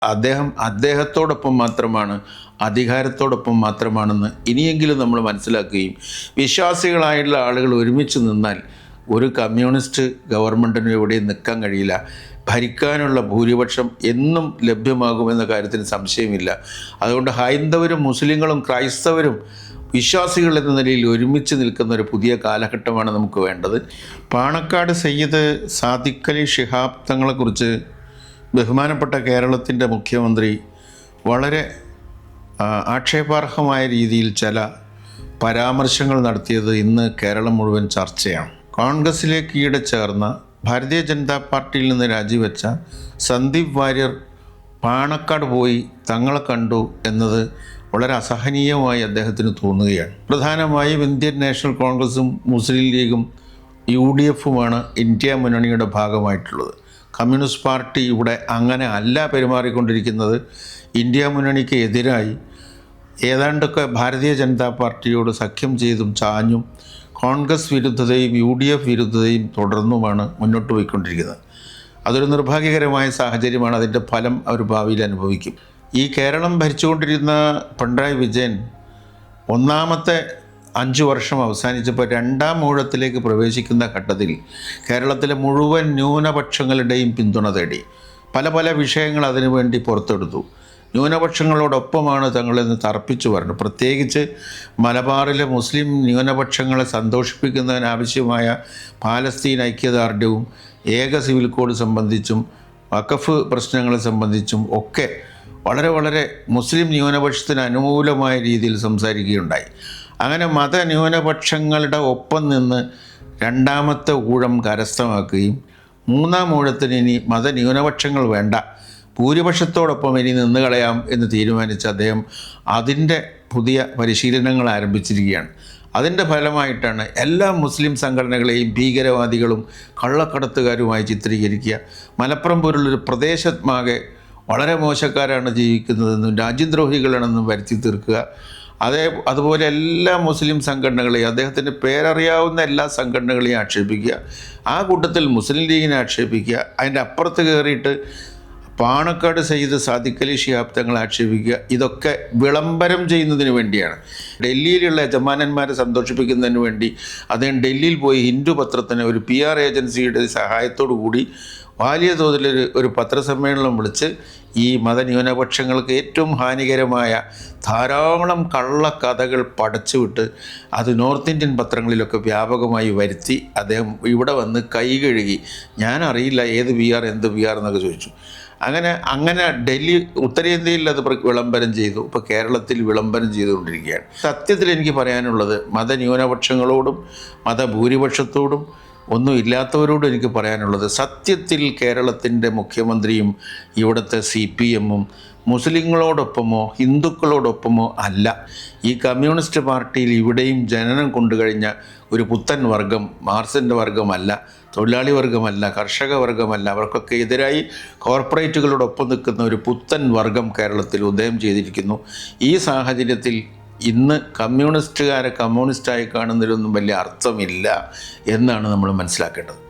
അദ്ദേഹത്തോടൊപ്പം മാത്രമാണ്, അധികാരത്തോടൊപ്പം മാത്രമാണെന്ന് ഇനിയെങ്കിലും നമ്മൾ മനസ്സിലാക്കുകയും വിശ്വാസികളായിട്ടുള്ള ആളുകൾ ഒരുമിച്ച് നിന്നാൽ ഒരു കമ്മ്യൂണിസ്റ്റ് ഗവൺമെൻറ്റിനും എവിടെയും നിൽക്കാൻ കഴിയില്ല. ഭരിക്കാനുള്ള ഭൂരിപക്ഷം എന്നും ലഭ്യമാകുമെന്ന കാര്യത്തിന് സംശയമില്ല. അതുകൊണ്ട് ഹൈന്ദവരും മുസ്ലിങ്ങളും ക്രൈസ്തവരും വിശ്വാസികൾ എന്ന നിലയിൽ ഒരുമിച്ച് നിൽക്കുന്ന ഒരു പുതിയ കാലഘട്ടമാണ് നമുക്ക് വേണ്ടത്. പാണക്കാട് സയ്യിദ് സാദിഖ് അലി ശിഹാബ് തങ്ങളെക്കുറിച്ച് ബഹുമാനപ്പെട്ട കേരളത്തിൻ്റെ മുഖ്യമന്ത്രി വളരെ ആക്ഷേപാർഹമായ രീതിയിൽ ചില പരാമർശങ്ങൾ നടത്തിയത് ഇന്ന് കേരളം മുഴുവൻ ചർച്ചയാണ്. കോൺഗ്രസിലേക്ക് ഈയിടെ ചേർന്ന ഭാരതീയ ജനതാ പാർട്ടിയിൽ നിന്ന് രാജിവെച്ച സന്ദീപ് വാര്യർ പാണക്കാട് പോയി തങ്ങളെ കണ്ടു എന്നത് വളരെ അസഹനീയമായി അദ്ദേഹത്തിന് തോന്നുകയാണ്. പ്രധാനമായും ഇന്ത്യൻ നാഷണൽ കോൺഗ്രസും മുസ്ലിം ലീഗും UDFുമാണ് ഇന്ത്യ മുന്നണിയുടെ ഭാഗമായിട്ടുള്ളത്. കമ്മ്യൂണിസ്റ്റ് പാർട്ടി ഇവിടെ അങ്ങനെ അല്ല പെരുമാറിക്കൊണ്ടിരിക്കുന്നത്. ഇന്ത്യ മുന്നണിക്ക് എതിരായി ഏതാണ്ടൊക്കെ ഭാരതീയ ജനതാ പാർട്ടിയോട് സഖ്യം ചെയ്തും ചാഞ്ഞും കോൺഗ്രസ് വിരുദ്ധതയും UDF വിരുദ്ധതയും തുടർന്നുമാണ് മുന്നോട്ട് പോയിക്കൊണ്ടിരിക്കുന്നത്. അതൊരു നിർഭാഗ്യകരമായ സാഹചര്യമാണ്. അതിൻ്റെ ഫലം അവർ ഭാവിയിൽ അനുഭവിക്കും. ഈ കേരളം ഭരിച്ചുകൊണ്ടിരുന്ന പിണറായി വിജയൻ ഒന്നാമത്തെ 5 വർഷം അവസാനിച്ചപ്പോൾ രണ്ടാം ഊഴത്തിലേക്ക് പ്രവേശിക്കുന്ന ഘട്ടത്തിൽ കേരളത്തിലെ മുഴുവൻ ന്യൂനപക്ഷങ്ങളുടെയും പിന്തുണ തേടി പല പല വിഷയങ്ങൾ അതിനുവേണ്ടി പുറത്തെടുത്തു. ന്യൂനപക്ഷങ്ങളോടൊപ്പമാണ് തങ്ങളെന്ന് തർപ്പിച്ചു പറഞ്ഞു. പ്രത്യേകിച്ച് മലബാറിലെ മുസ്ലിം ന്യൂനപക്ഷങ്ങളെ സന്തോഷിപ്പിക്കുന്നതിനാവശ്യമായ പാലസ്തീൻ ഐക്യദാർഢ്യവും ഏക സിവിൽ കോഡ് സംബന്ധിച്ചും വഖഫ് പ്രശ്നങ്ങളെ സംബന്ധിച്ചും ഒക്കെ വളരെ മുസ്ലിം ന്യൂനപക്ഷത്തിന് അനുകൂലമായ രീതിയിൽ സംസാരിക്കുകയുണ്ടായി. അങ്ങനെ മതന്യൂനപക്ഷങ്ങളുടെ ഒപ്പം നിന്ന് രണ്ടാമത്തെ ഊഴം കരസ്ഥമാക്കുകയും മൂന്നാം ഊഴത്തിന് ഇനി മതന്യൂനപക്ഷങ്ങൾ വേണ്ട, ഭൂരിപക്ഷത്തോടൊപ്പം ഇനി നിന്ന് കളയാം എന്ന് തീരുമാനിച്ച അദ്ദേഹം അതിൻ്റെ പുതിയ പരിശീലനങ്ങൾ ആരംഭിച്ചിരിക്കുകയാണ്. അതിൻ്റെ ഫലമായിട്ടാണ് എല്ലാ മുസ്ലിം സംഘടനകളെയും ഭീകരവാദികളും കള്ളക്കടത്തുകാരുമായി ചിത്രീകരിക്കുക. മലപ്പുറം പോലുള്ളൊരു പ്രദേശമാകെ വളരെ മോശക്കാരാണ് ജീവിക്കുന്നതെന്നും രാജ്യദ്രോഹികളാണെന്നും വരുത്തി തീർക്കുക. അതുപോലെ എല്ലാ മുസ്ലിം സംഘടനകളെയും, അദ്ദേഹത്തിൻ്റെ പേരറിയാവുന്ന എല്ലാ സംഘടനകളെയും ആക്ഷേപിക്കുക. ആ കൂട്ടത്തിൽ മുസ്ലിം ലീഗിനെ ആക്ഷേപിക്കുക. അതിൻ്റെ അപ്പുറത്ത് കയറിയിട്ട് പാണക്കാട് സയ്യിദ് സാദിഖ് അലി ശിഹാബ് തങ്ങളെ ആക്ഷേപിക്കുക. ഇതൊക്കെ വിളംബരം ചെയ്യുന്നതിന് വേണ്ടിയാണ്. ഡൽഹിയിലുള്ള യജമാനന്മാരെ സന്തോഷിപ്പിക്കുന്നതിന് വേണ്ടി അദ്ദേഹം ഡൽഹിയിൽ പോയി ഹിന്ദു പത്രത്തിന് ഒരു PR ഏജൻസിയുടെ സഹായത്തോടു കൂടി വലിയ തോതിൽ ഒരു പത്രസമ്മേളനം വിളിച്ച് ഈ മതന്യൂനപക്ഷങ്ങൾക്ക് ഏറ്റവും ഹാനികരമായ ധാരാളം കള്ളക്കഥകൾ പടച്ചുവിട്ട് അത് നോർത്ത് ഇന്ത്യൻ പത്രങ്ങളിലൊക്കെ വ്യാപകമായി വരുത്തി അദ്ദേഹം ഇവിടെ വന്ന് കൈ കഴുകി. ഞാനറിയില്ല ഏത് PR എന്ത് PR എന്നൊക്കെ ചോദിച്ചു. അങ്ങനെ ഡൽഹി ഉത്തരേന്ത്യയിൽ അത് വിളംബരം ചെയ്തു. ഇപ്പോൾ കേരളത്തിൽ വിളംബരം ചെയ്തുകൊണ്ടിരിക്കുകയാണ്. സത്യത്തിൽ എനിക്ക് പറയാനുള്ളത് മതന്യൂനപക്ഷങ്ങളോടും മതഭൂരിപക്ഷത്തോടും ഒന്നും ഇല്ലാത്തവരോട് എനിക്ക് പറയാനുള്ളത്, സത്യത്തിൽ കേരളത്തിൻ്റെ മുഖ്യമന്ത്രിയും ഇവിടുത്തെ CPMും മുസ്ലിങ്ങളോടൊപ്പമോ ഹിന്ദുക്കളോടൊപ്പമോ അല്ല. ഈ കമ്മ്യൂണിസ്റ്റ് പാർട്ടിയിൽ ഇവിടെയും ജനനം കൊണ്ടുകഴിഞ്ഞ ഒരു പുത്തൻ വർഗം മാർക്സിൻ്റെ വർഗമല്ല, തൊഴിലാളി വർഗമല്ല, കർഷക വർഗമല്ല. അവർക്കൊക്കെ എതിരായി കോർപ്പറേറ്റുകളോടൊപ്പം നിൽക്കുന്ന ഒരു പുത്തൻ വർഗം കേരളത്തിൽ ഉദയം ചെയ്തിരിക്കുന്നു. ഈ സാഹചര്യത്തിൽ ഇന്ന് കമ്മ്യൂണിസ്റ്റുകാരെ കമ്മ്യൂണിസ്റ്റായി കാണുന്നതിലൊന്നും വലിയ അർത്ഥമില്ല എന്നാണ് നമ്മൾ മനസ്സിലാക്കേണ്ടത്.